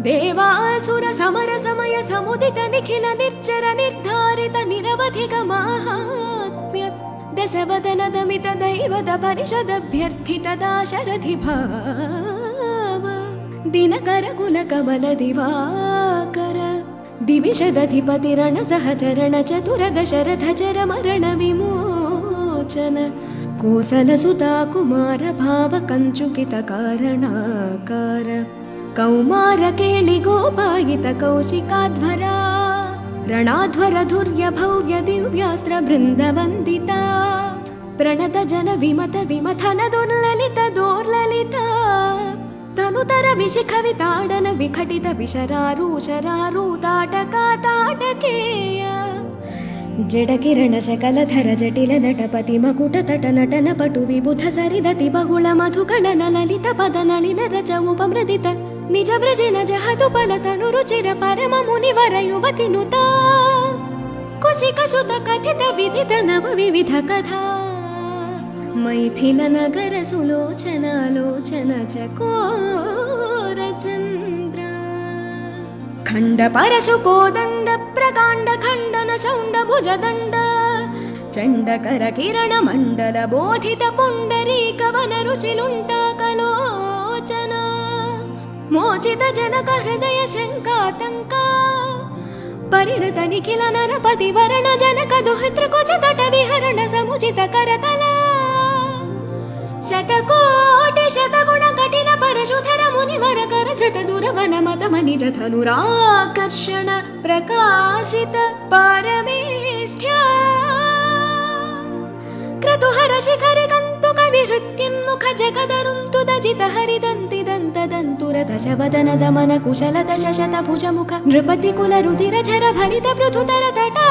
देवासुर समर समय समुदित निखिल निर्जर निर्धारित निरवधिक माहात्म्य दशवदन दमित दैवत परिषदभ्यर्थित दाशरथि भाव दिनकर कुल कमल दिवाकर दिविषदधिपतिरण सहचरण चतुर दशरथ चर मरण विमोचन कोसल सुता कुमार भाव कंचुकित कारणाकार कौमार केळि गोपायित कौशिकाध्वरा रणाध्वर धुर्य भव्य दिव्यास्त्र बृंद वंदिता प्रणत जन विमत विमथन दुर्ललित दोर्ललिता तनुतर विशिख विताडन विखटित विशरारूशरारूताटका ताटकेय जड किरण शकल धर जटिल नटपति मकुट तट नटन पटु विबुध सरिदति बहुಳ मधुकळन ललित पद नಳಿನ रच उपमृदित निज व्रज नज हतुपल तनु रुचिर परम मुनिवर युवति नुता कुशिक सुत कथित विदित नव विविध कथा मैथिल नगर सुलोचनालोचन चकोर चंद्र खंड परशु कोदंड प्रकांड खंडन चौंड भुजदंड चंडकर किरण मंडल बोधित पुंडरीक वन रुचिलुंट कलोचन मोचित जनक हृदय शंकातंका परिहृत निखिल नरपति वरण जनक दुहितृ कुच तट विहरण समुचित करतला शतकोटि शतगुण कठिन परशुधर मुनिवर कर धृत दुर्वन मत मनिज धनुराकर्षण प्रकाशित परमेष्ठ्या क्रतुहर शिखर कंतु कवि हृत्युन्मुख जगदरुन्तु दजित हरिदन्ति दन्त दन्तुर दशवदन दमन कुशल दश शत भुज मुख नृपति कुल रुधिर झर भरित पृथुतर तटा